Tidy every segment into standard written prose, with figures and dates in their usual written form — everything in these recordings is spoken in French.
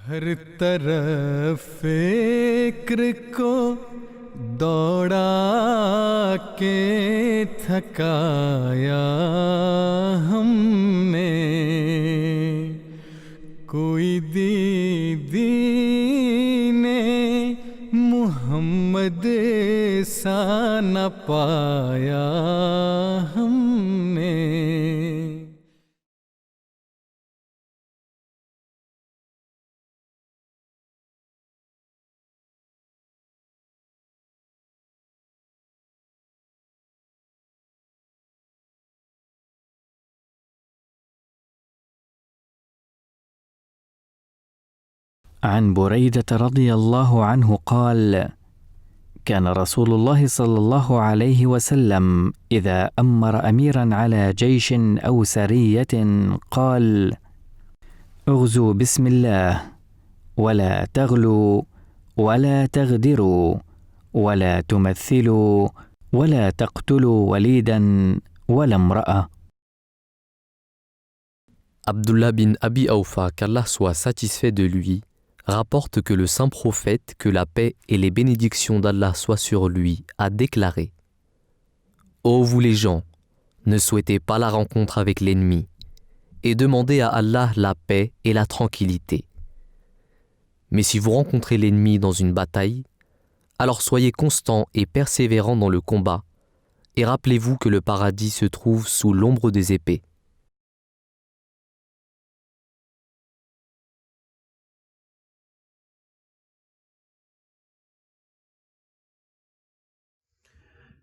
हर तरफ फिक्र को दौड़ा के थकाया हमने, कोई दीदी ने मोहम्मद सा न पाया हमने। عن بريدة رضي الله عنه قال: كان رسول الله صلى الله عليه وسلم إذا أمر أميرا على جيش أو سرية قال: اغزوا بسم الله، ولا تغلوا ولا تغدروا ولا تمثلوا ولا تقتلوا وليدا ولا امرأة. Abdullah bin Abi Awfa, qu'Allah soit satisfait de lui, rapporte que le saint prophète, que la paix et les bénédictions d'Allah soient sur lui, a déclaré: Ô vous les gens, ne souhaitez pas la rencontre avec l'ennemi, et demandez à Allah la paix et la tranquillité. Mais si vous rencontrez l'ennemi dans une bataille, alors soyez constants et persévérants dans le combat, et rappelez-vous que le paradis se trouve sous l'ombre des épées.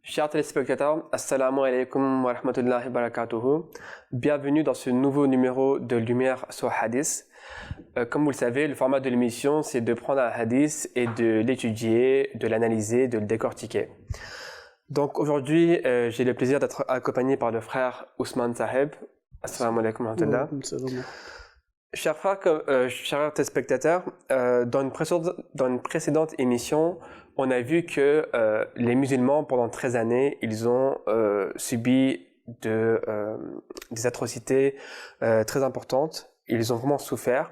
Chers téléspectateurs, assalamu alaikum wa rahmatullahi wa barakatuhu. Bienvenue dans ce nouveau numéro de Lumière sur Hadith. Comme vous le savez, le format de l'émission, c'est de prendre un hadith et de l'étudier, de l'analyser, de le décortiquer. Donc aujourd'hui, j'ai le plaisir d'être accompagné par le frère Ousmane Saheb. Assalamu alaikum wa rahmatullah. Chers frères, chers téléspectateurs, dans une précédente émission, on a vu que les musulmans, pendant 13 années, ils ont subi des atrocités très importantes. Ils ont vraiment souffert.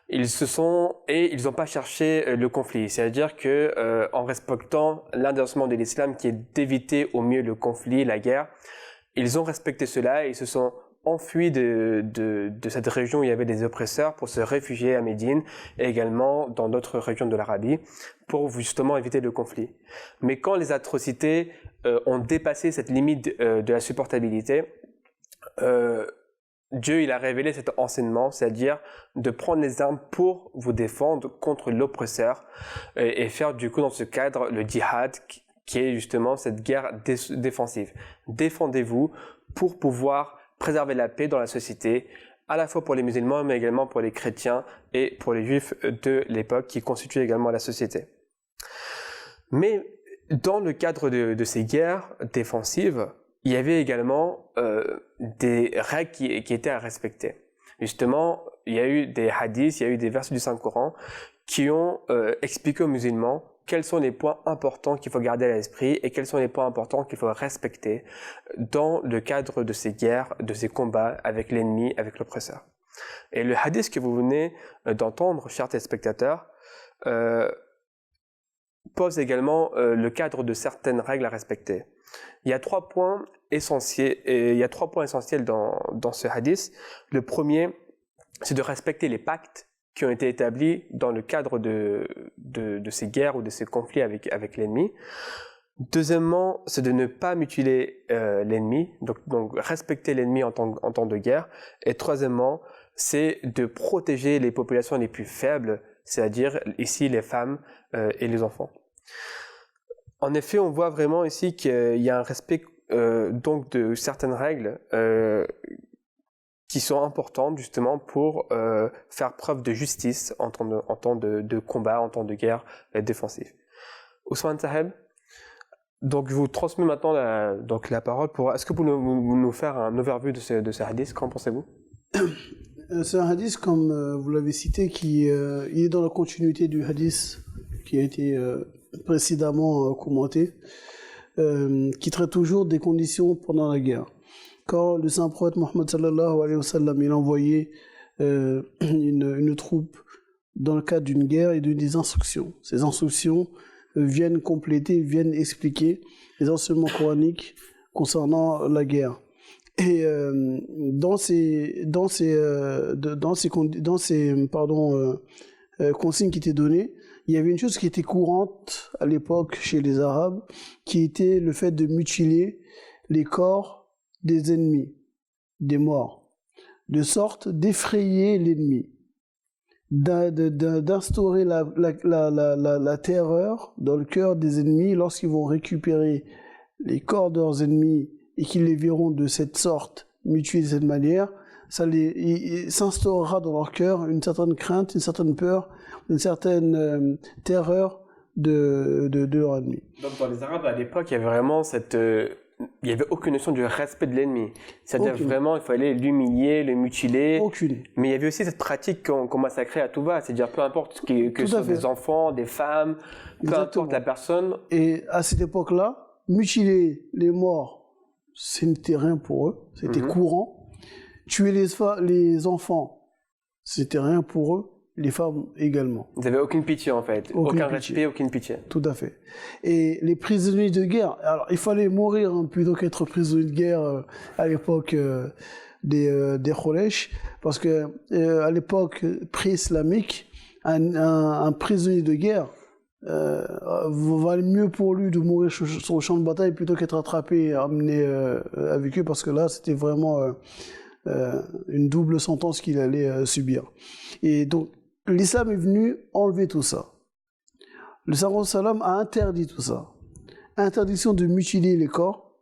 Ils n'ont pas cherché le conflit. C'est-à-dire que en respectant l'un des enseignements de l'islam, qui est d'éviter au mieux le conflit, la guerre, ils ont respecté cela et ils se sont enfuis de cette région où il y avait des oppresseurs pour se réfugier à Médine et également dans d'autres régions de l'Arabie pour justement éviter le conflit. Mais quand les atrocités ont dépassé cette limite de la supportabilité, Dieu il a révélé cet enseignement, c'est-à-dire de prendre les armes pour vous défendre contre l'oppresseur et faire du coup dans ce cadre le djihad qui est justement cette guerre défensive. Défendez-vous pour pouvoir préserver la paix dans la société, à la fois pour les musulmans, mais également pour les chrétiens et pour les juifs de l'époque qui constituent également la société. Mais dans le cadre de ces guerres défensives, il y avait également des règles qui étaient à respecter. Justement, il y a eu des hadiths, il y a eu des versets du Saint-Coran qui ont expliqué aux musulmans quels sont les points importants qu'il faut garder à l'esprit et quels sont les points importants qu'il faut respecter dans le cadre de ces guerres, de ces combats avec l'ennemi, avec l'oppresseur. Et le hadith que vous venez d'entendre, chers téléspectateurs, pose également le cadre de certaines règles à respecter. Il y a trois points essentiels, dans ce hadith. Le premier, c'est de respecter les pactes qui ont été établis dans le cadre de ces guerres ou de ces conflits avec l'ennemi. Deuxièmement, c'est de ne pas mutiler l'ennemi, donc respecter l'ennemi en temps de guerre. Et troisièmement, c'est de protéger les populations les plus faibles, c'est-à-dire ici les femmes et les enfants. En effet, on voit vraiment ici qu'il y a un respect donc de certaines règles qui sont importantes justement pour faire preuve de justice en temps de combat, en temps de guerre défensive. Ousmane Saheb, donc je vous transmets maintenant la parole pour. Est-ce que vous pouvez nous faire un overview de ce hadith? Qu'en pensez-vous? C'est un hadith, comme vous l'avez cité, il est dans la continuité du hadith qui a été précédemment commenté, qui traite toujours des conditions pendant la guerre. Quand le saint prophète Mohammed sallallahu alayhi wa sallam il a envoyé une troupe dans le cadre d'une guerre et des instructions. Ces instructions viennent compléter, viennent expliquer les enseignements coraniques concernant la guerre. Et dans ces consignes qui étaient données, il y avait une chose qui était courante à l'époque chez les Arabes, qui était le fait de mutiler les corps des ennemis, des morts, de sorte d'effrayer l'ennemi, d'instaurer la terreur dans le cœur des ennemis lorsqu'ils vont récupérer les corps de leurs ennemis et qu'ils les verront de cette sorte, mutilés de cette manière, il s'instaurera dans leur cœur une certaine crainte, une certaine peur, une certaine terreur de leur ennemi. Donc dans les Arabes, à l'époque, il y avait vraiment il n'y avait aucune notion du respect de l'ennemi. C'est-à-dire vraiment, il fallait l'humilier, le mutiler. Aucune. Mais il y avait aussi cette pratique qu'on massacrait à tout va. C'est-à-dire peu importe que ce soit des enfants, des femmes, peu importe la personne. Et à cette époque-là, mutiler les morts, ce n'était rien pour eux. C'était courant. Tuer les enfants, c'était rien pour eux. Les femmes également. Vous n'avez aucune pitié en fait. Aucun respect, aucune pitié. Tout à fait. Et les prisonniers de guerre, alors il fallait mourir plutôt qu'être prisonnier de guerre à l'époque des Quraysh, parce que à l'époque pré-islamique, un prisonnier de guerre valait mieux pour lui de mourir sur le champ de bataille plutôt qu'être attrapé et amené avec eux, parce que là c'était vraiment une double sentence qu'il allait subir. Et donc l'islam est venu enlever tout ça. Le sallam a interdit tout ça. Interdiction de mutiler les corps.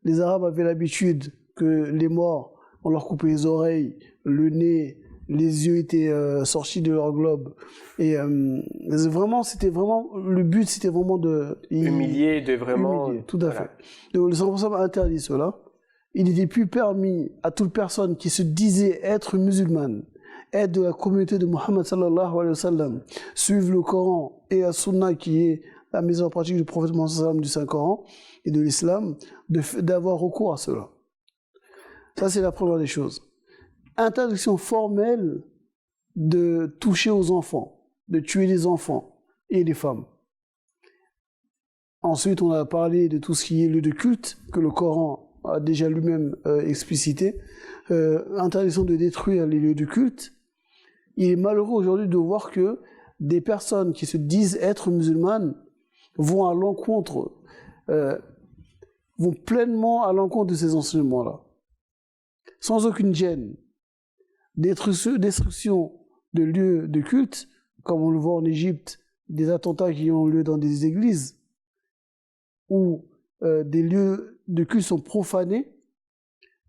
Les Arabes avaient l'habitude que les morts, on leur coupait les oreilles, le nez, les yeux étaient sortis de leur globe. Et le but, c'était vraiment de humilier, tout à fait. Donc, le sallam a interdit cela. Il n'était plus permis à toute personne qui se disait être musulmane, être de la communauté de Muhammad sallallahu alayhi wa sallam, suivre le Coran et la Sunna qui est la mise en pratique du prophète Muhammad sallallahu alayhi wa sallam du Saint-Coran et de l'islam, d'avoir recours à cela. Ça, c'est la première des choses. Interdiction formelle de toucher aux enfants, de tuer les enfants et les femmes. Ensuite, on a parlé de tout ce qui est lieu de culte, que le Coran a déjà lui-même explicité. Interdiction de détruire les lieux de culte. Il est malheureux aujourd'hui de voir que des personnes qui se disent être musulmanes vont à l'encontre, vont pleinement à l'encontre de ces enseignements-là. Sans aucune gêne. Destruction de lieux de culte, comme on le voit en Égypte, des attentats qui ont lieu dans des églises, où des lieux de culte sont profanés,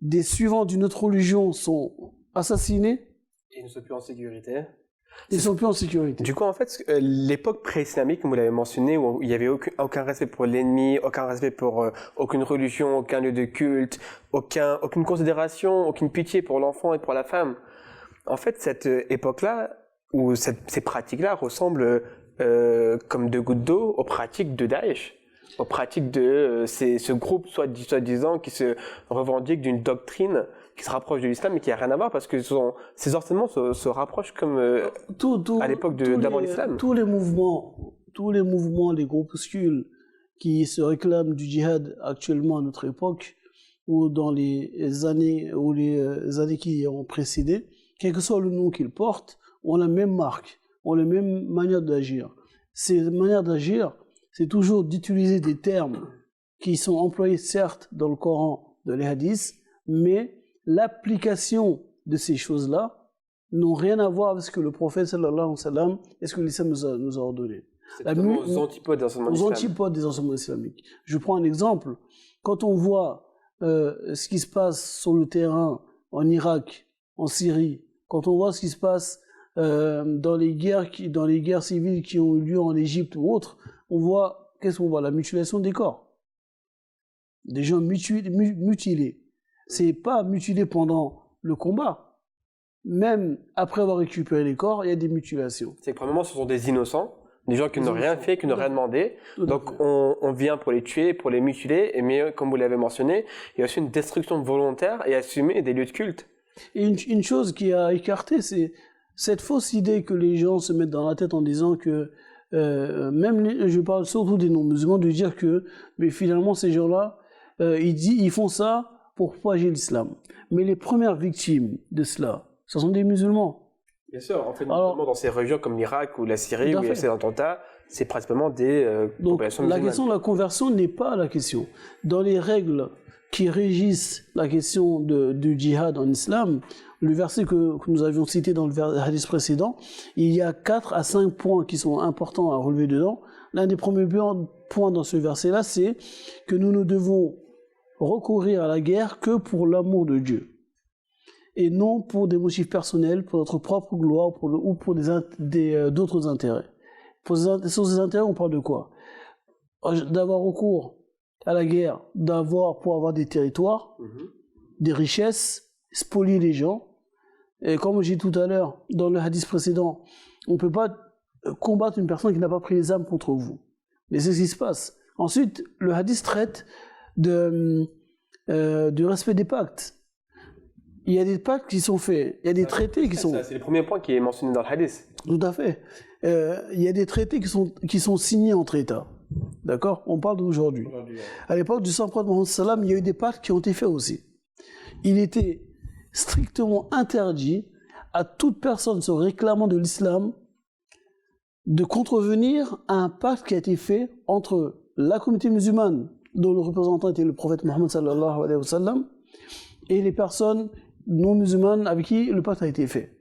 des suivants d'une autre religion sont assassinés. Et ils ne sont plus en sécurité. Ils ne sont plus en sécurité. Du coup, en fait, l'époque pré-islamique, comme vous l'avez mentionné, où il n'y avait aucun respect pour l'ennemi, aucun respect pour aucune religion, aucun lieu de culte, aucune considération, aucune pitié pour l'enfant et pour la femme. En fait, cette époque-là, ou ces pratiques-là ressemblent comme deux gouttes d'eau aux pratiques de Daesh. Aux pratiques de ce groupe soi-disant qui se revendique d'une doctrine qui se rapproche de l'islam mais qui n'a rien à voir parce que ces enseignements se rapprochent comme à l'époque d'avant l'islam. Tous les mouvements, les groupuscules qui se réclament du djihad actuellement à notre époque ou dans les années qui ont précédé, quel que soit le nom qu'ils portent, ont la même marque, ont la même manière d'agir. Ces manières d'agir, c'est toujours d'utiliser des termes qui sont employés certes dans le Coran, dans les hadiths, mais l'application de ces choses-là n'ont rien à voir avec ce que le prophète sallallahu alayhi wa sallam et ce que l'islam nous a ordonné. C'est aux antipodes des enseignements islamiques. Je prends un exemple. Quand on voit ce qui se passe sur le terrain en Irak, en Syrie, quand on voit ce qui se passe dans les guerres civiles qui ont eu lieu en Égypte ou autres, qu'est-ce qu'on voit? La mutilation des corps. Des gens mutilés. C'est pas mutilé pendant le combat. Même après avoir récupéré les corps, il y a des mutilations. C'est que premièrement, ce sont des innocents, des gens qui n'ont rien fait, qui n'ont rien demandé. Donc on vient pour les tuer, pour les mutiler, mais comme vous l'avez mentionné, il y a aussi une destruction volontaire et assumer des lieux de culte. Et une chose qui a écarté, cette fausse idée que les gens se mettent dans la tête en disant que, je parle surtout des non-musulmans, de dire que mais finalement ces gens-là, ils font ça pour propager l'islam. Mais les premières victimes de cela, ce sont des musulmans. Bien sûr, en fait, notamment dans ces régions comme l'Irak ou la Syrie, où il y a ces attentats, c'est principalement des populations musulmanes. La question de la conversion n'est pas la question. Dans les règles qui régissent la question du djihad en islam, le verset que nous avions cité dans le hadith précédent, il y a 4 à 5 points qui sont importants à relever dedans. L'un des premiers points dans ce verset-là, c'est que nous ne devons recourir à la guerre que pour l'amour de Dieu et non pour des motifs personnels, pour notre propre gloire ou pour d'autres intérêts. Sur ces intérêts, on parle de quoi? D'avoir recours à la guerre, pour avoir des territoires, des richesses, spolier les gens. Et comme j'ai dit tout à l'heure, dans le hadith précédent, on ne peut pas combattre une personne qui n'a pas pris les armes contre vous. Mais c'est ce qui se passe. Ensuite, le hadith traite du respect des pactes. Il y a des pactes qui sont faits, il y a des traités qui sont... C'est le premier point qui est mentionné dans le hadith. Tout à fait. Il y a des traités qui sont signés entre États. D'accord? On parle d'aujourd'hui. À l'époque du Saint-Prophète Mohammed sallam, il y a eu des pactes qui ont été faits aussi. Il était strictement interdit à toute personne se réclamant de l'islam de contrevenir à un pacte qui a été fait entre la communauté musulmane, dont le représentant était le prophète Mohammed sallallahu alayhi wa sallam, et les personnes non musulmanes avec qui le pacte a été fait.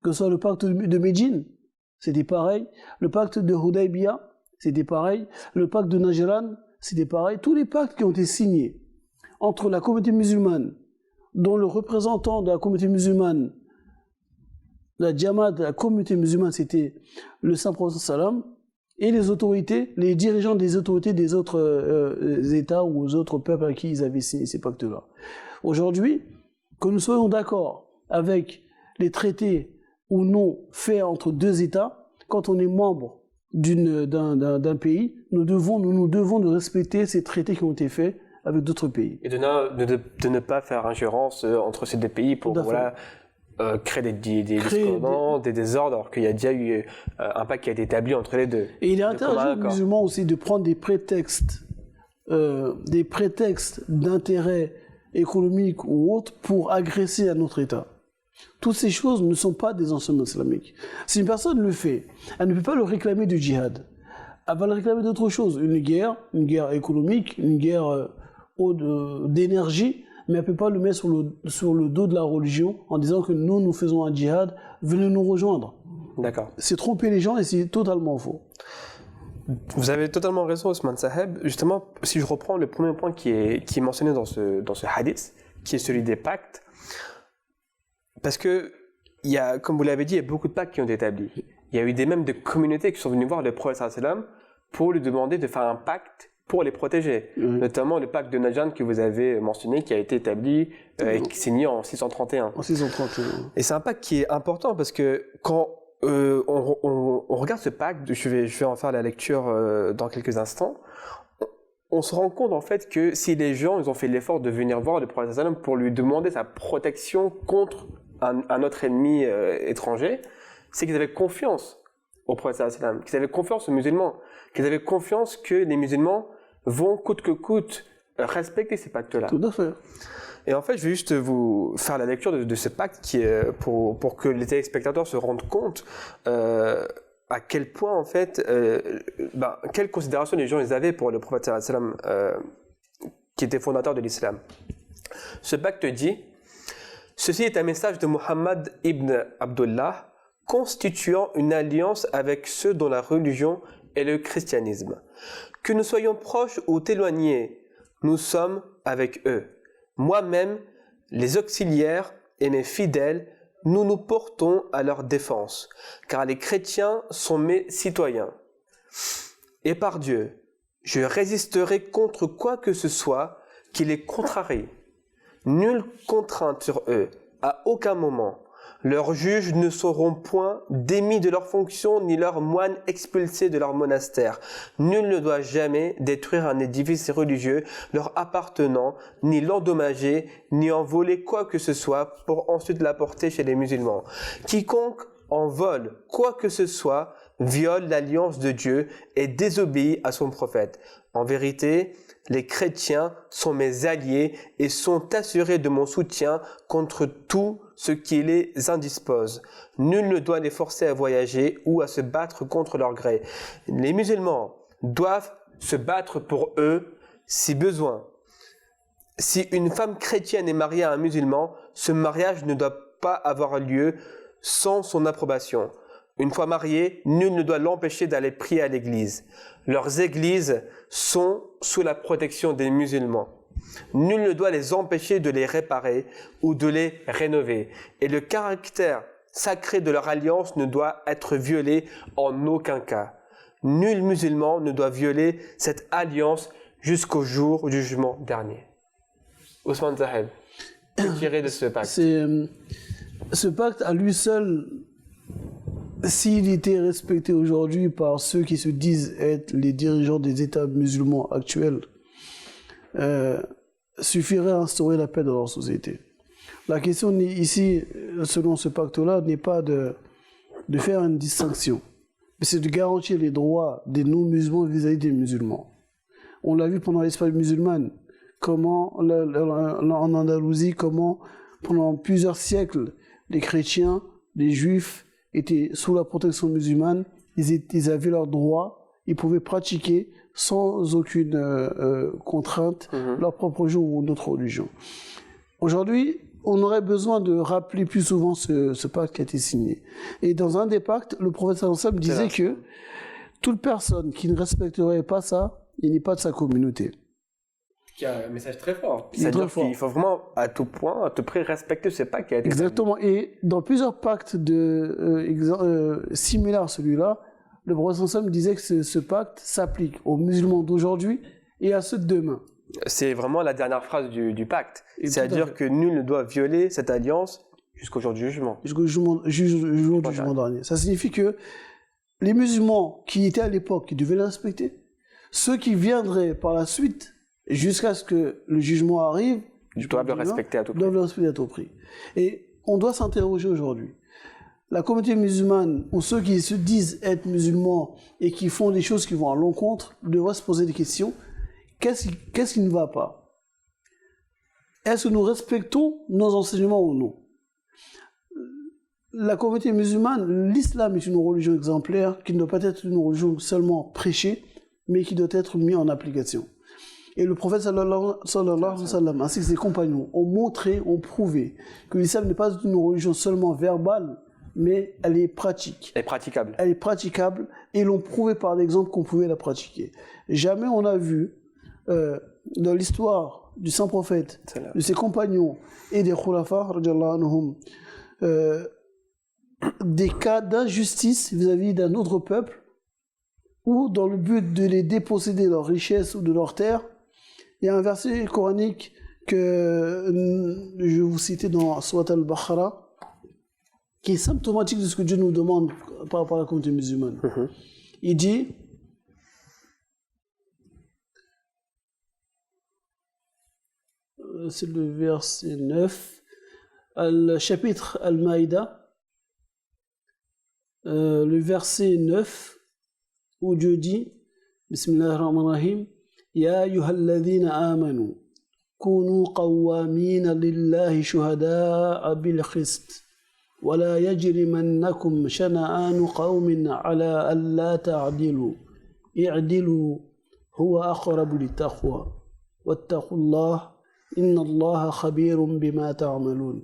Que ce soit le pacte de Médine, c'était pareil. Le pacte de Hudaybiyah, c'était pareil. Le pacte de Najran, c'était pareil. Tous les pactes qui ont été signés entre la communauté musulmane, dont le représentant de la communauté musulmane, la Jamaat de la communauté musulmane, c'était le Saint-Prophète sallam, et les autorités, les dirigeants des autorités des autres États ou aux autres peuples à qui ils avaient signé ces pactes-là. Aujourd'hui, que nous soyons d'accord avec les traités ou non faits entre deux États, quand on est membre d'un pays, nous devons de respecter ces traités qui ont été faits avec d'autres pays. Et de ne pas faire ingérence entre ces deux pays pour créer des désordres, alors qu'il y a déjà eu un pacte qui a été établi entre les deux. Et il est interdit aux musulmans aussi de prendre des prétextes d'intérêt économique ou autre pour agresser un autre État. Toutes ces choses ne sont pas des enseignements islamiques. Si une personne le fait, elle ne peut pas le réclamer du djihad. Elle va le réclamer d'autre chose, une guerre économique, une guerre d'énergie, mais elle ne peut pas le mettre sur le dos de la religion en disant que nous faisons un djihad, venez nous rejoindre. D'accord. C'est tromper les gens et c'est totalement faux. Vous avez totalement raison, Ousmane Saheb. Justement, si je reprends le premier point qui est mentionné dans ce hadith, qui est celui des pactes, parce que, comme vous l'avez dit, il y a beaucoup de pactes qui ont été établis. Il y a eu même des communautés qui sont venues voir le prophète sallam pour lui demander de faire un pacte pour les protéger. Notamment le pacte de Najran que vous avez mentionné, qui a été établi et qui s'est signé en 631. En 631. Et c'est un pacte qui est important parce que quand on regarde ce pacte, je vais en faire la lecture dans quelques instants, on se rend compte en fait que si les gens ils ont fait l'effort de venir voir le prophète sallam pour lui demander sa protection contre un autre ennemi étranger, c'est qu'ils avaient confiance au prophète sallam, qu'ils avaient confiance aux musulmans, qu'ils avaient confiance que les musulmans vont coûte que coûte respecter ces pactes-là. Tout à fait. Et en fait, je vais juste vous faire la lecture de ce pacte qui est pour que les téléspectateurs se rendent compte à quel point, en fait, quelle considération les gens ils avaient pour le prophète sallam, qui était fondateur de l'islam. Ce pacte dit: ceci est un message de Muhammad ibn Abdullah, constituant une alliance avec ceux dont la religion est le christianisme. Que nous soyons proches ou éloignés, nous sommes avec eux. Moi-même, les auxiliaires et mes fidèles, nous nous portons à leur défense, car les chrétiens sont mes citoyens. Et par Dieu, je résisterai contre quoi que ce soit qui les contrarie. Nulle contrainte sur eux, à aucun moment. Leurs juges ne seront point démis de leurs fonctions, ni leurs moines expulsés de leur monastère. Nul ne doit jamais détruire un édifice religieux leur appartenant, ni l'endommager, ni en voler quoi que ce soit pour ensuite l'apporter chez les musulmans. Quiconque en vole quoi que ce soit, viole l'alliance de Dieu et désobéit à son prophète. En vérité, les chrétiens sont mes alliés et sont assurés de mon soutien contre tout ce qui les indispose. Nul ne doit les forcer à voyager ou à se battre contre leur gré. Les musulmans doivent se battre pour eux si besoin. Si une femme chrétienne est mariée à un musulman, ce mariage ne doit pas avoir lieu sans son approbation. Une fois mariés, nul ne doit l'empêcher d'aller prier à l'église. Leurs églises sont sous la protection des musulmans. Nul ne doit les empêcher de les réparer ou de les rénover. Et le caractère sacré de leur alliance ne doit être violé en aucun cas. Nul musulman ne doit violer cette alliance jusqu'au jour du jugement dernier. Ousmane Zaheb, que tirer de ce pacte? Ce pacte à lui seul, s'il était respecté aujourd'hui par ceux qui se disent être les dirigeants des États musulmans actuels, suffirait à instaurer la paix dans leur société. La question ici, selon ce pacte-là, n'est pas de faire une distinction, mais c'est de garantir les droits des non-musulmans vis-à-vis des musulmans. On l'a vu pendant l'Espagne musulmane, comment en Andalousie, comment pendant plusieurs siècles, les chrétiens, les juifs étaient sous la protection musulmane, ils avaient leurs droits, ils pouvaient pratiquer sans aucune contrainte leur propre religion ou notre religion. Aujourd'hui, on aurait besoin de rappeler plus souvent ce pacte qui a été signé. Et dans un des pactes, le prophète sallallahu alayhi wa sallam disait que toute personne qui ne respecterait pas ça, il n'est pas de sa communauté. Qui a un message très fort. C'est-à-dire qu'il faut vraiment, à tout point, à tout prix, respecter ce pacte qui a été Exactement. Et dans plusieurs pactes similaires à celui-là, le prophète sallallahu disait que ce pacte s'applique aux musulmans d'aujourd'hui et à ceux de demain. C'est vraiment la dernière phrase du pacte. C'est-à-dire que nul ne doit violer cette alliance jusqu'au jour du jugement. Jusqu'au jour du jugement dernier. Ça signifie que les musulmans qui étaient à l'époque, qui devaient les respecter, ceux qui viendraient par la suite, jusqu'à ce que le jugement arrive, doivent le respecter à tout prix. Doivent le respecter à tout prix. Et on doit s'interroger aujourd'hui. La communauté musulmane, ou ceux qui se disent être musulmans et qui font des choses qui vont à l'encontre, devraient se poser des questions. Qu'est-ce qui ne va pas? Est-ce que nous respectons nos enseignements ou non? La communauté musulmane, l'islam est une religion exemplaire qui ne doit pas être une religion seulement prêchée, mais qui doit être mise en application. Et le prophète sallallahu alayhi wa sallam, ainsi que ses compagnons, ont montré, ont prouvé que l'islam n'est pas une religion seulement verbale, mais elle est pratique. Elle est praticable. Elle est praticable, et l'ont prouvé par l'exemple qu'on pouvait la pratiquer. Jamais on a vu, dans l'histoire du saint prophète, de ses compagnons et des khulafa, des cas d'injustice vis-à-vis d'un autre peuple, ou dans le but de les déposséder de leurs richesses ou de leurs terres. Il y a un verset coranique que je vais vous citer dans Surat al-Baqarah, qui est symptomatique de ce que Dieu nous demande par rapport à la communauté musulmane. Il dit, c'est le verset 9, le chapitre Al-Maïda, le verset 9, où Dieu dit, Bismillahirrahmanirrahim, Ya ayyuhalladhina amanu, kunu qawwamina lillahi shuhada'a bil qist, wa la yajrimannakum shana'anu qawmin ala alla ta'dilu, i'dilu huwa aqrabu littaqwa, wattaqullah, inna Allaha khabirun bima ta'malun.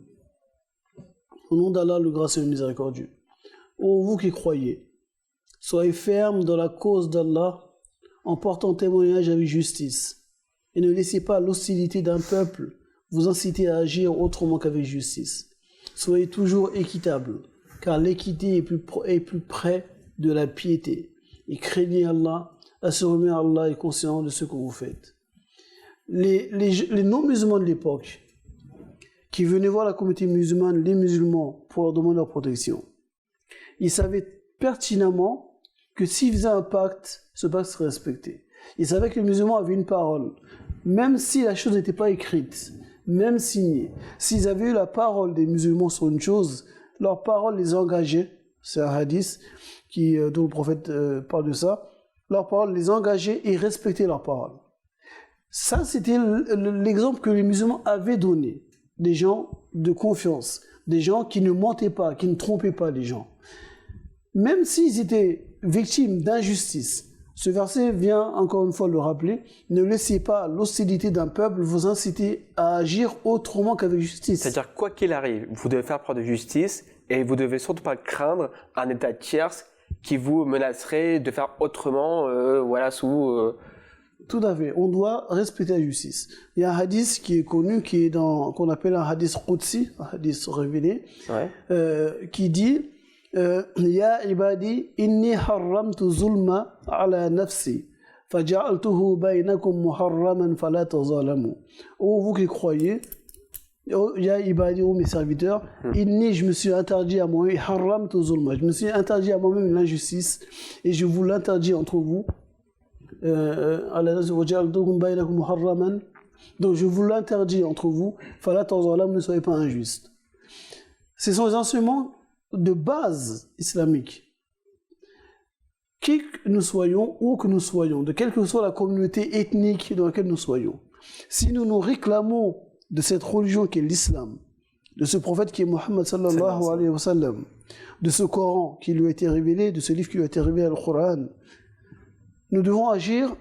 Au nom d'Allah, le gracieux et le miséricordieux. Ô vous qui croyez, soyez fermes dans la cause d'Allah en portant témoignage avec justice et ne laissez pas l'hostilité d'un peuple vous inciter à agir autrement qu'avec justice. Soyez toujours équitables, car l'équité est plus près de la piété. Et craignez Allah, assurez Allah est conscient de ce que vous faites. Les non-musulmans de l'époque qui venaient voir la communauté musulmane, les musulmans, pour leur demander leur protection, ils savaient pertinemment que s'ils faisaient un pacte, ce pacte serait respecté. Ils savaient que les musulmans avaient une parole. Même si la chose n'était pas écrite, même signée, s'ils avaient eu la parole des musulmans sur une chose, leur parole les engageait C'est un hadith dont le prophète parle de ça. Leurs paroles, les engager et respecter leurs paroles. Ça, c'était l'exemple que les musulmans avaient donné. Des gens de confiance, des gens qui ne mentaient pas, qui ne trompaient pas les gens. Même s'ils étaient victimes d'injustice, ce verset vient encore une fois le rappeler, ne laissez pas l'hostilité d'un peuple vous inciter à agir autrement qu'avec justice. C'est-à-dire, quoi qu'il arrive, vous devez faire preuve de justice et vous devez surtout pas craindre un état tierce qui vous menacerait de faire autrement, Tout à fait. On doit respecter la justice. Il y a un hadith qui est connu, qu'on appelle un hadith Qudsi, un hadith révélé, qui dit Ya ibadi, inni harramtu zulma ala nafsi, faja'altuhu baynakum muharraman fala tazalamu. Ô vous qui croyez, Ya ibadi, ô mes serviteurs, inni, je me suis interdit à moi-même, harramtu zulma, je me suis interdit à moi-même l'injustice, et je vous l'interdis entre vous. Donc je vous l'interdis entre vous, ne soyez pas injustes. Ce sont les enseignements de base islamique. Qui que nous soyons, où que nous soyons, de quelle que soit la communauté ethnique dans laquelle nous soyons, si nous nous réclamons de cette religion qui est l'islam, de ce prophète qui est Muhammad sallallahu alayhi wa sallam, de ce Coran qui lui a été révélé, de ce livre qui lui a été révélé, le Coran, nous devons agir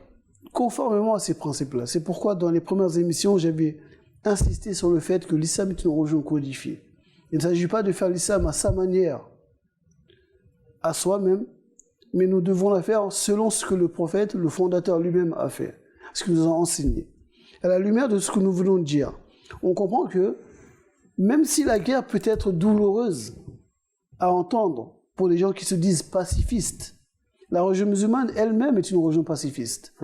conformément à ces principes-là. C'est pourquoi dans les premières émissions, j'avais insisté sur le fait que l'islam est une religion codifiée. Il ne s'agit pas de faire l'islam à sa manière, à soi-même, mais nous devons la faire selon ce que le prophète, le fondateur lui-même a fait, ce qu'il nous a enseigné. À la lumière de ce que nous venons de dire, on comprend que même si la guerre peut être douloureuse à entendre pour les gens qui se disent pacifistes, la religion musulmane elle-même est une religion pacifiste.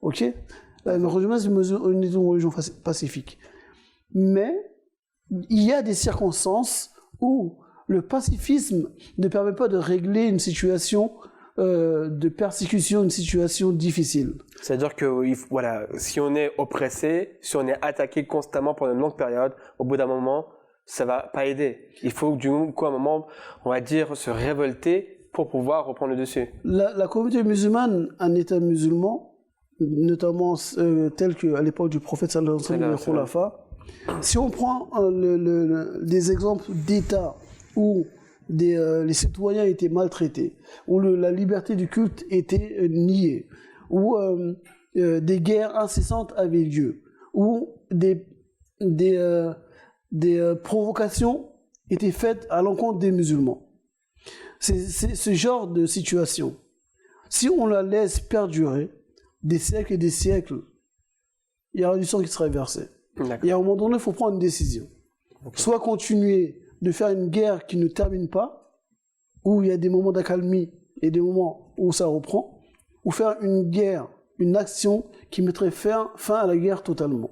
Ok ? La religion musulmane est une religion pacifique. Mais il y a des circonstances où le pacifisme ne permet pas de régler une situation de persécution, une situation difficile. C'est-à-dire que si on est oppressé, si on est attaqué constamment pendant une longue période, au bout d'un moment, ça va pas aider. Il faut du coup, à un moment, on va dire, se révolter pour pouvoir reprendre le dessus. La communauté musulmane, un État musulman, notamment tel qu'à l'époque du prophète sallallahu alayhi wa sallam, les khulafa, si on prend des exemples d'États où les citoyens étaient maltraités, où la liberté du culte était niée, où des guerres incessantes avaient lieu, où des provocations étaient faites à l'encontre des musulmans. C'est ce genre de situation. Si on la laisse perdurer des siècles et des siècles, il y aura du sang qui sera versé. Et à un moment donné, il faut prendre une décision. Soit continuer de faire une guerre qui ne termine pas, où il y a des moments d'accalmie et des moments où ça reprend, ou faire une guerre, une action qui mettrait fin à la guerre totalement.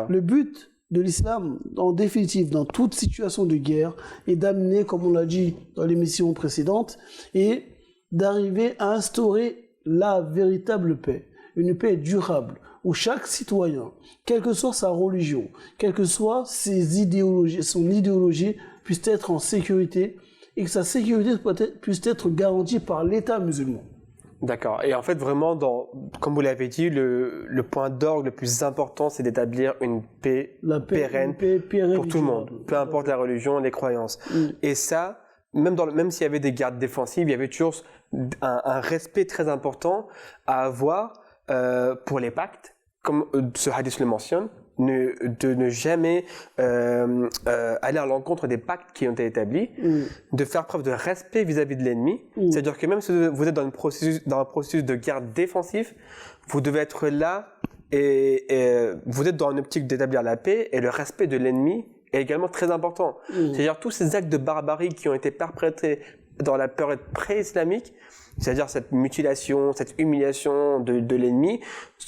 Le but de l'islam, en définitive, dans toute situation de guerre, est d'amener, comme on l'a dit dans l'émission précédente, et d'arriver à instaurer la véritable paix, une paix durable, où chaque citoyen, quelle que soit sa religion, quelle que soit son idéologie, puisse être en sécurité, et que sa sécurité puisse être garantie par l'État musulman. D'accord. Et en fait, vraiment, comme vous l'avez dit, le point d'orgue le plus important, c'est d'établir une paix pérenne pour tout le monde, peu importe la religion, les croyances. Et ça, même s'il y avait des gardes défensives, il y avait toujours un respect très important à avoir pour les pactes, comme ce hadith le mentionne, de ne jamais aller à l'encontre des pactes qui ont été établis, de faire preuve de respect vis-à-vis de l'ennemi. C'est-à-dire que même si vous êtes dans un processus de guerre défensif, vous devez être là et vous êtes dans une optique d'établir la paix, et le respect de l'ennemi est également très important. C'est-à-dire tous ces actes de barbarie qui ont été perpétrés dans la période pré-islamique, c'est-à-dire cette mutilation, cette humiliation de l'ennemi,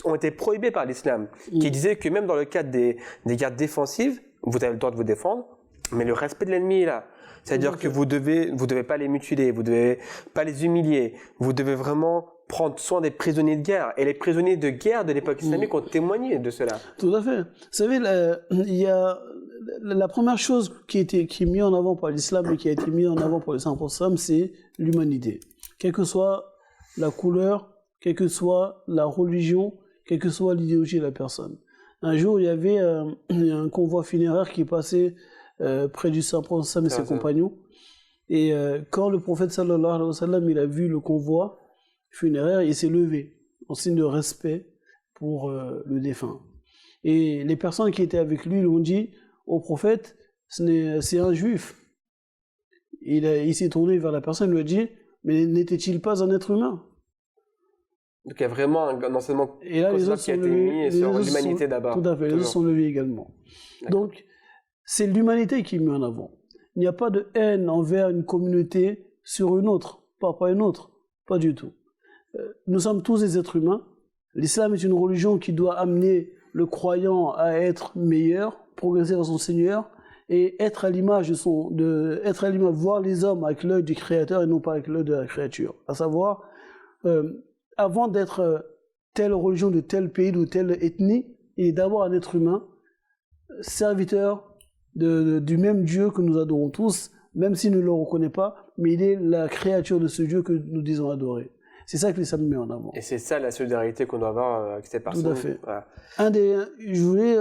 ont été prohibés par l'islam, qui disait que même dans le cadre des guerres défensives, vous avez le droit de vous défendre, mais le respect de l'ennemi est là. C'est-à-dire que vous devez pas les mutiler, vous devez pas les humilier, vous devez vraiment prendre soin des prisonniers de guerre. Et les prisonniers de guerre de l'époque islamique ont témoigné de cela. Tout à fait. Vous savez, il y a la première chose qui est mise en avant par l'islam et qui a été mise en avant par le Saint-Prophète, c'est l'humanité. Quelle que soit la couleur, quelle que soit la religion, quelle que soit l'idéologie de la personne. Un jour, il y avait un convoi funéraire qui passait près du Saint-Prophète et ses compagnons. Et quand le prophète sallallahu alayhi wa sallam, il a vu le convoi funéraire, il s'est levé en signe de respect pour le défunt. Et les personnes qui étaient avec lui lui ont dit au prophète, c'est un juif. Il s'est tourné vers la personne et lui a dit, mais n'était-il pas un être humain? Donc il y a vraiment un enseignement et là, les autres qui a été mis sur l'humanité d'abord. Tout à fait, les autres sont levés également. Donc, c'est l'humanité qui est mise en avant. Il n'y a pas de haine envers une communauté sur une autre, pas une autre, pas du tout. Nous sommes tous des êtres humains. L'islam est une religion qui doit amener le croyant à être meilleur, progresser vers son Seigneur et être à l'image voir les hommes avec l'œil du Créateur et non pas avec l'œil de la créature. À savoir, avant d'être telle religion de tel pays, de telle ethnie, il est d'abord un être humain, serviteur du même Dieu que nous adorons tous, même s'il ne le reconnaît pas, mais il est la créature de ce Dieu que nous disons adorer. C'est ça que l'islam met en avant. Et c'est ça la solidarité qu'on doit avoir avec ces personnes. Tout à fait. Voilà. Je voulais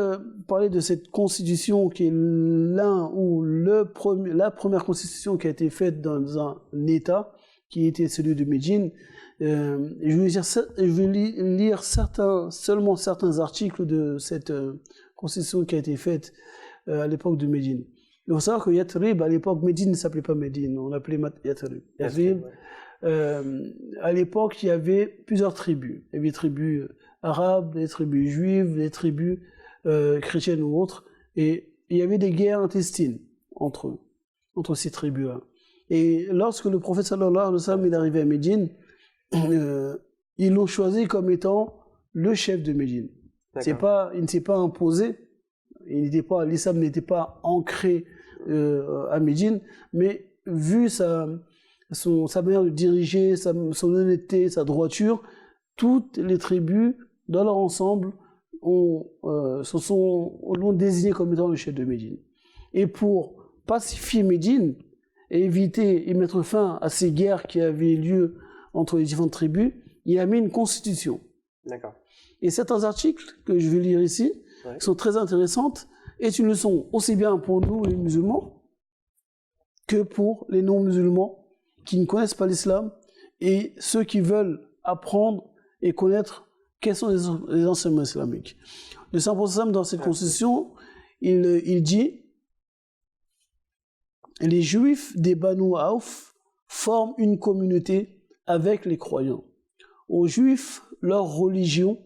parler de cette constitution qui est la première constitution qui a été faite dans un État, qui était celui de Médine. Je vais lire seulement certains articles de cette constitution qui a été faite à l'époque de Médine. Il faut savoir que Yathrib, à l'époque, Médine ne s'appelait pas Médine, on l'appelait Yathrib. Yathrib, à l'époque, il y avait plusieurs tribus. Il y avait des tribus arabes, des tribus juives, des tribus chrétiennes ou autres. Et il y avait des guerres intestines entre ces tribus-là. Et lorsque le prophète sallallahu alayhi wa sallam est arrivé à Médine, ils l'ont choisi comme étant le chef de Médine. Il ne s'est pas imposé, l'islam n'était pas ancré à Médine, mais vu sa manière de diriger, son honnêteté, sa droiture, toutes les tribus, dans leur ensemble, l'ont désigné comme étant le chef de Médine. Et pour pacifier Médine, et éviter et mettre fin à ces guerres qui avaient lieu entre les différentes tribus, il a mis une constitution. D'accord. Et certains articles que je vais lire ici, qui sont très intéressantes, est une leçon aussi bien pour nous les musulmans que pour les non-musulmans qui ne connaissent pas l'islam et ceux qui veulent apprendre et connaître quels sont les enseignements islamiques. Le Saint-Prophète dans cette constitution, il dit: les Juifs des Banu Auf forment une communauté avec les croyants. Aux Juifs, leur religion,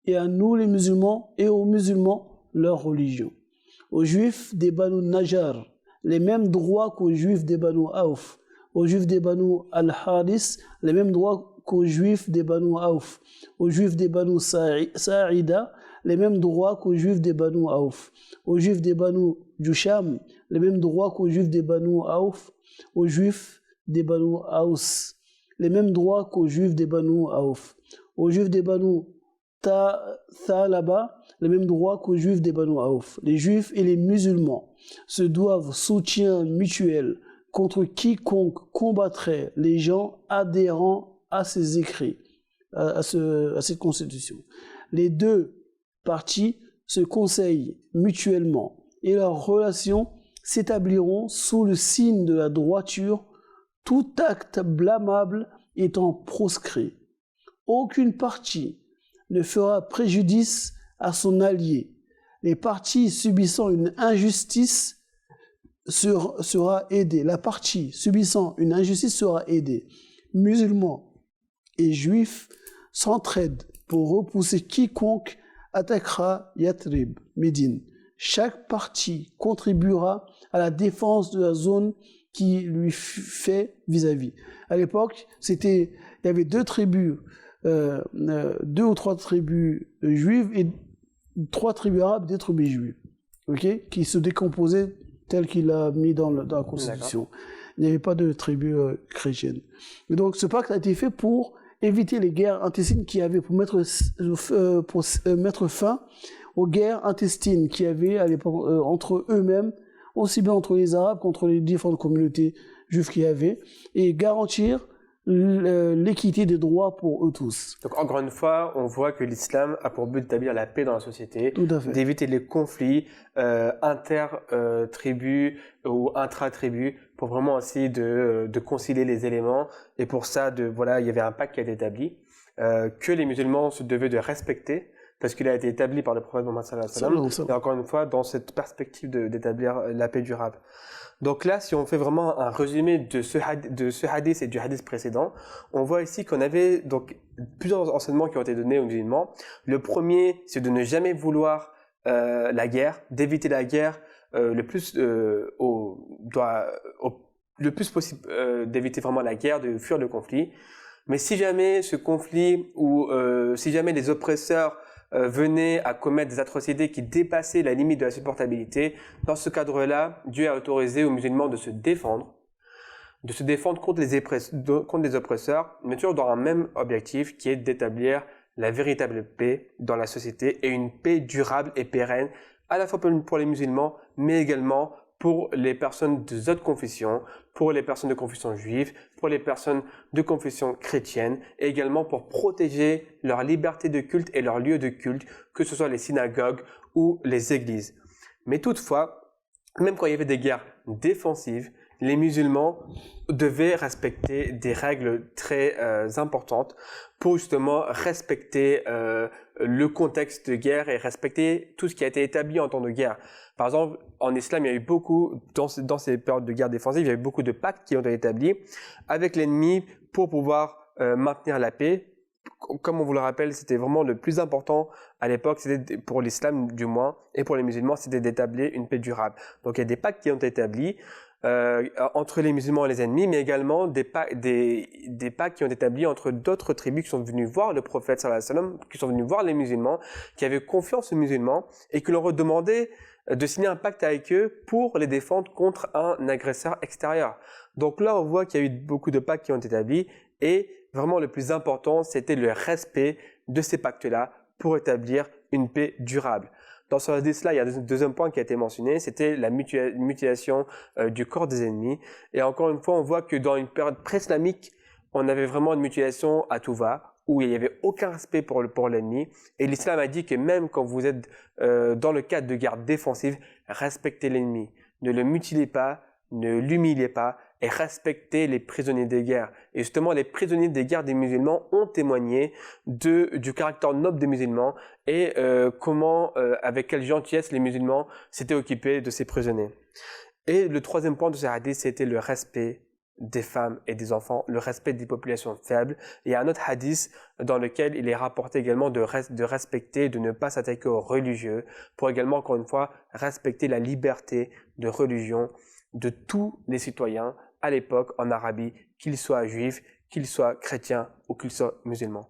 et à nous les musulmans, et aux musulmans, leur religion. Aux Juifs des Banu Najjar, les mêmes droits qu'aux Juifs des Banu Auf. Aux Juifs des Banu Al-Haris, les mêmes droits qu'aux Juifs des Banu Auf. Aux Juifs des Banu Sa'ida, les mêmes droits qu'aux Juifs des Banu Auf. Aux Juifs des Banu Jusham, les mêmes droits qu'aux Juifs des Banu Auf. Aux Juifs des Banu Aus, les mêmes droits qu'aux Juifs des Banu Auf. Aux Juifs des Banu Thalaba, les mêmes droits qu'aux Juifs des Banu Auf. Les Juifs et les musulmans se doivent soutien mutuel contre quiconque combattrait les gens adhérents à ces écrits, à cette constitution. Les deux parties se conseillent mutuellement et leurs relations s'établiront sous le signe de la droiture, tout acte blâmable étant proscrit. Aucune partie ne fera préjudice à son allié. Les parties subissant une injustice sera aidée. La partie subissant une injustice sera aidée. Musulmans et juifs s'entraident pour repousser quiconque attaquera Yathrib, Médine. Chaque partie contribuera à la défense de la zone qui lui fait vis-à-vis. À l'époque, il y avait deux ou trois tribus juives et 3 tribus arabes, des tribus juives, qui se décomposaient tel qu'il a mis dans la Constitution. D'accord. Il n'y avait pas de tribus chrétiennes. Et donc ce pacte a été fait pour éviter les guerres intestines qu'il y avait, pour mettre fin aux guerres intestines qu'il y avait à l'époque entre eux-mêmes, aussi bien entre les Arabes qu'entre les différentes communautés juives qu'il y avait, et garantir l'équité des droits pour eux tous. Donc encore une fois, on voit que l'islam a pour but d'établir la paix dans la société, Tout à fait. d'éviter les conflits inter-tribus ou intra-tribus pour vraiment essayer de concilier les éléments. Et pour ça, voilà, il y avait un pacte qui a été établi que les musulmans se devaient de respecter parce qu'il a été établi par le prophète Mohammed sallallahu alayhi wa sallam. Et encore une fois, dans cette perspective d'établir la paix durable. Donc là, si on fait vraiment un résumé de ce hadith et du hadith précédent, on voit ici qu'on avait donc plusieurs enseignements qui ont été donnés aux musulmans. Le premier, c'est de ne jamais vouloir la guerre, d'éviter la guerre le plus possible, d'éviter vraiment la guerre, de fuir le conflit. Mais si jamais ce conflit ou si jamais les oppresseurs venaient à commettre des atrocités qui dépassaient la limite de la supportabilité, dans ce cadre-là, Dieu a autorisé aux musulmans de se défendre contre les oppresseurs, mais toujours dans un même objectif qui est d'établir la véritable paix dans la société et une paix durable et pérenne, à la fois pour les musulmans, mais également pour les personnes des autres confessions, pour les personnes de confession juive, pour les personnes de confession chrétienne, et également pour protéger leur liberté de culte et leurs lieux de culte, que ce soit les synagogues ou les églises. Mais toutefois, même quand il y avait des guerres défensives, les musulmans devaient respecter des règles très importantes pour justement respecter le contexte de guerre et respecter tout ce qui a été établi en temps de guerre. Par exemple, en islam, il y a eu beaucoup, dans ces périodes de guerre défensive, il y a eu beaucoup de pactes qui ont été établis avec l'ennemi pour pouvoir maintenir la paix. Comme on vous le rappelle, c'était vraiment le plus important à l'époque, c'était pour l'islam du moins, et pour les musulmans, c'était d'établir une paix durable. Donc il y a des pactes qui ont été établis entre les musulmans et les ennemis, mais également des pactes qui ont été établis entre d'autres tribus qui sont venus voir le prophète sallallahu alayhi wa sallam, qui sont venus voir les musulmans, qui avaient confiance aux musulmans et qui leur ont demandé de signer un pacte avec eux pour les défendre contre un agresseur extérieur. Donc là, on voit qu'il y a eu beaucoup de pactes qui ont été établis et vraiment le plus important, c'était le respect de ces pactes-là pour établir une paix durable. Dans ce hadith-là, il y a un deuxième point qui a été mentionné, c'était la mutilation du corps des ennemis. Et encore une fois, on voit que dans une période pré-islamique, on avait vraiment une mutilation à tout va, où il n'y avait aucun respect pour l'ennemi. Et l'islam a dit que même quand vous êtes dans le cadre de guerre défensive, respectez l'ennemi. Ne le mutilez pas, ne l'humiliez pas et respectez les prisonniers de guerre. Et justement, les prisonniers de guerre des musulmans ont témoigné du caractère noble des musulmans et avec quelle gentillesse les musulmans s'étaient occupés de ces prisonniers. Et le troisième point de ce hadith, c'était le respect des femmes et des enfants, le respect des populations faibles. Il y a un autre hadith dans lequel il est rapporté également de respecter, de ne pas s'attaquer aux religieux, pour également, encore une fois, respecter la liberté de religion de tous les citoyens à l'époque en Arabie, qu'ils soient juifs, qu'ils soient chrétiens ou qu'ils soient musulmans.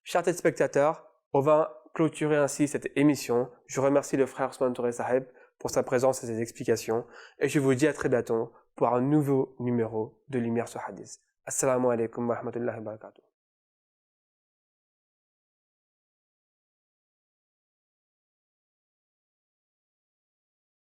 Chers téléspectateurs, on va clôturer ainsi cette émission. Je remercie le frère Ousmane Touré Saheb pour sa présence et ses explications et je vous dis à très bientôt pour un nouveau numéro de Lumière sur Hadith. Assalamu alaikum wa rahmatullahi wa barakatuh.